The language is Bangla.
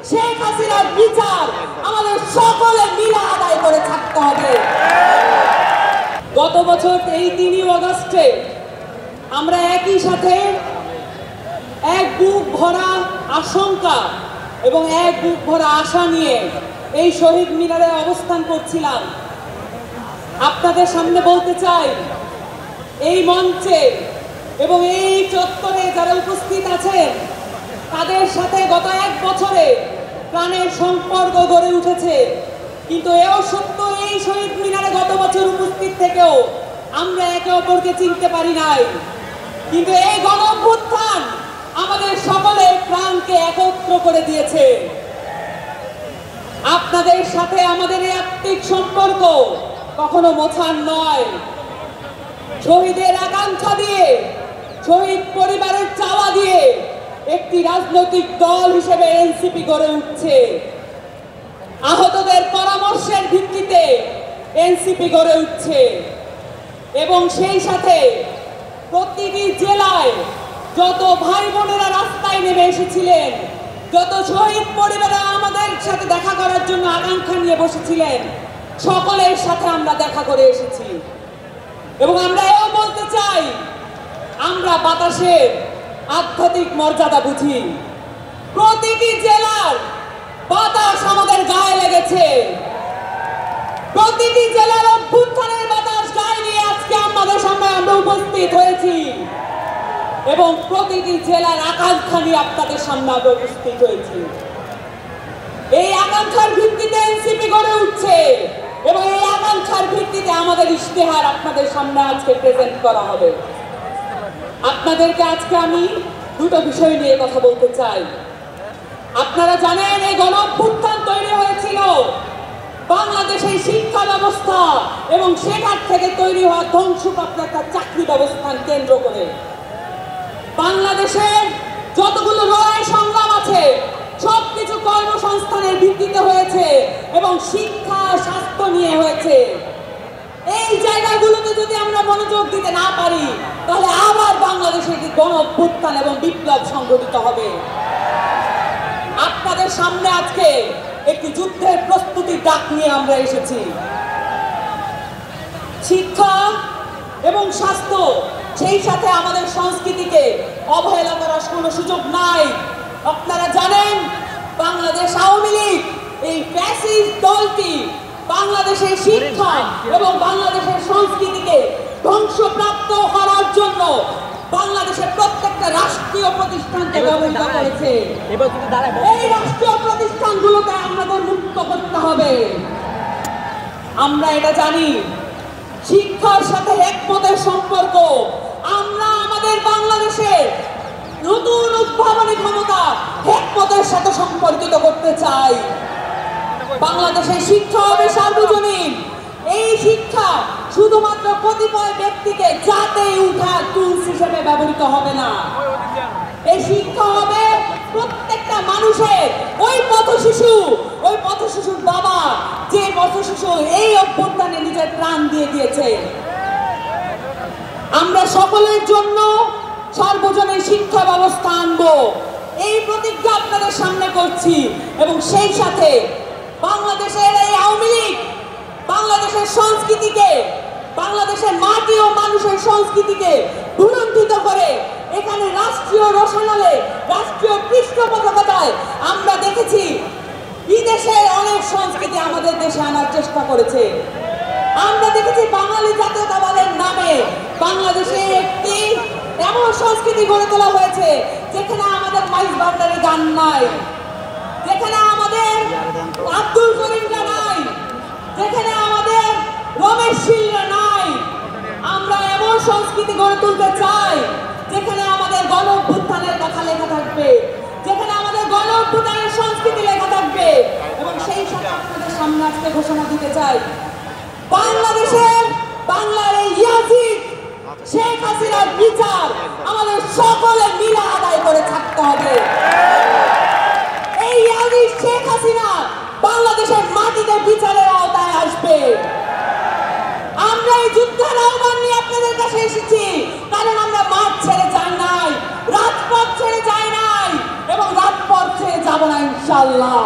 শেখ হাসিনার বিচার আমাদের সকলে মিলে আদায় করে থাকতে হবে। গত বছর এই 3 আগস্টে আমরা একই সাথে এক বুক ভরা আশঙ্কা এবং এক বুক ভরা আশা নিয়ে এই শহীদ মিনারে অবস্থান করছিলাম। আপনাদের সামনে বলতে চাই, এই মঞ্চে এবং এই চত্বরে যারা উপস্থিত আছেন তাদের সাথে গত 1 বছরে প্রাণের সম্পর্ক গড়ে উঠেছে, কিন্তু এও সত্য এই শহীদ মিনারে গত বছর উপস্থিত থেকেও আমরা একে অপরকে চিনতে পারি নাই। কিন্তু এই গণঅভ্যুত্থান আমাদের সকলের প্রাণকে একত্র করে দিয়েছে। আপনাদের সাথে আমাদের এই আত্মিক সম্পর্ক কখনো মোছার নয়। শহীদের আকাঙ্ক্ষা দিয়ে, শহীদ পরিবারের চাওয়া দিয়ে একটি রাজনৈতিক দল হিসেবে এনসিপি গড়ে উঠছে। আহতদের পরামর্শের ভিত্তিতে এনসিপি গড়ে উঠছে এবং সেই সাথে প্রতিটি জেলায় যত ভাই বোনেরা রাস্তায় নেমে এসেছিলেন, যত শহীদ পরিবাররা আমাদের সাথে দেখা করার জন্য আকাঙ্ক্ষা নিয়ে বসেছিলেন, সকলের সাথে আমরা দেখা করে এসেছি। এবং আমরা এও বলতে চাই, আমরা বাতাসের আধ্যাত্মিক মর্যাদা বুঝি। প্রতিটি জেলার বাতাস আমাদের গায়ে লেগেছে, প্রতিটি জেলার অভ্যুত্থানের বাতাস গায়ে নিয়ে আজকে আমাদের সামনে আমরা উপস্থিত হয়েছি এবং প্রতিটি জেলার আকাঙ্ক্ষা নিয়ে আপনাদের সামনে আমরা উপস্থিত হয়েছি। এই আকাঙ্ক্ষার ভিত্তিতে এনসিপি গড়ে উঠছে এবং এই আকাঙ্ক্ষার ভিত্তিতে আমাদের ইশতেহার আপনাদের সামনে আজকে প্রেজেন্ট করা হবে। আপনাদেরকে আজকে আমি দুটো বিষয় নিয়ে কথা বলতে চাই। আপনারা জানেন, এই গণঅভ্যুত্থান তৈরি হয়েছিল বাংলাদেশের শিক্ষা ব্যবস্থা এবং সেখান থেকে তৈরি হওয়া ধ্বংসপ্রাপ্ত একটা চাকরি ব্যবস্থান কেন্দ্র করে। বাংলাদেশের যতগুলো লড়াই সংগ্রাম আছে সবকিছু কর্মসংস্থানের ভিত্তিতে হয়েছে এবং শিক্ষা স্বাস্থ্য নিয়ে হয়েছে। এই জায়গাগুলোতে যদি আমরা মনোযোগ দিতে না পারি তাহলে আবার বাংলাদেশে একটি গণঅভ্যুত্থান এবং বিপ্লব সংঘটিত হবে। আপনাদের সামনে আজকে একটি যুদ্ধের প্রস্তুতির ডাক নিয়ে আমরা এসেছি। শিক্ষা এবং স্বাস্থ্য, সেই সাথে আমাদের সংস্কৃতিকে অবহেলা করার কোনো সুযোগ নাই। আপনারা জানেন, বাংলাদেশ আওয়ামী লীগ এই ফ্যাসিস্ট দলটি বাংলাদেশের শিক্ষা এবং বাংলাদেশের সংস্কৃতিকে ধ্বংসপ্রাপ্ত করার জন্য বাংলাদেশের প্রত্যেকটা রাষ্ট্রীয় প্রতিষ্ঠানকে ব্যবহৃত করেছে। এই রাষ্ট্রীয় প্রতিষ্ঠানগুলোকে আমাদের মুক্ত করতে হবে। আমরা এটা জানি, শিক্ষার সাথে একমতের সম্পর্ক। আমরা আমাদের বাংলাদেশের নতুন উদ্ভাবনী ক্ষমতা একমতের সাথে সম্পর্কিত করতে চাই। বাংলাদেশের শিক্ষা হবে সার্বজনীন। এই শিক্ষা শুধুমাত্র কতিপয় ব্যক্তিকে জাতে উঠা টুলস হিসেবে ব্যবহৃত হবে না। এই শিক্ষা হবে প্রত্যেকটা মানুষের। ওই পথশিশুর বাবা, যে পথশিশু এই অভ্যুত্থানে নিজের প্রাণ দিয়ে দিয়েছে। আমরা সকলের জন্য সার্বজনীন শিক্ষা ব্যবস্থা আনবো, এই প্রতিজ্ঞা আপনাদের সামনে করছি। এবং সেই সাথে বাংলাদেশের এই আওয়ামী লীগ বাংলাদেশের সংস্কৃতিকে, বাংলাদেশের মাটি ও মানুষের সংস্কৃতিকে ভুলুণ্ঠিত করে এখানে রাষ্ট্রীয় রোশনালে, রাষ্ট্রীয় পৃষ্ঠপোষকতায় আমরা দেখেছি বিদেশের অনেক সংস্কৃতি আমাদের দেশে আনার চেষ্টা করেছে। আমরা দেখেছি বাঙালি জাতীয়তাবাদের নামে বাংলাদেশে একটি এমন সংস্কৃতি গড়ে তোলা হয়েছে যেখানে আমাদের মাইজ ভান্ডারের গান নাই, যেখানে আমাদের আব্দুল করিমরা নাই, যেখানে আমাদের রমেশ শীলরা নাই। আমরা এমন সংস্কৃতি গড়ে তুলতে চাই যেখানে আমাদের গণঅভ্যুত্থানের কথা লেখা থাকবে, যেখানে আমাদের গণঅভ্যুত্থানের সংস্কৃতি লেখা থাকবে। এবং সেই সাথে আপনাদের সামনে আজকে ঘোষণা দিতে চাই, বাংলার এই ইয়াজিদ শেখ হাসিনার বিচার আমাদের সকলে মিলে আদায় করে থাকতে হবে। এই ইয়াজিদ শেখ হাসিনা বাংলাদেশের মাটিতে বিচারের আওতায় আসবে। আমরা এই যুদ্ধের আহ্বান নিয়ে আপনাদের কাছে এসেছি, কারণ আমরা মাঠ ছেড়ে যাই নাই, রাজপথ ছেড়ে যাই নাই এবং রাজপথ ছেড়ে যাব যাব না ইনশাআল্লাহ।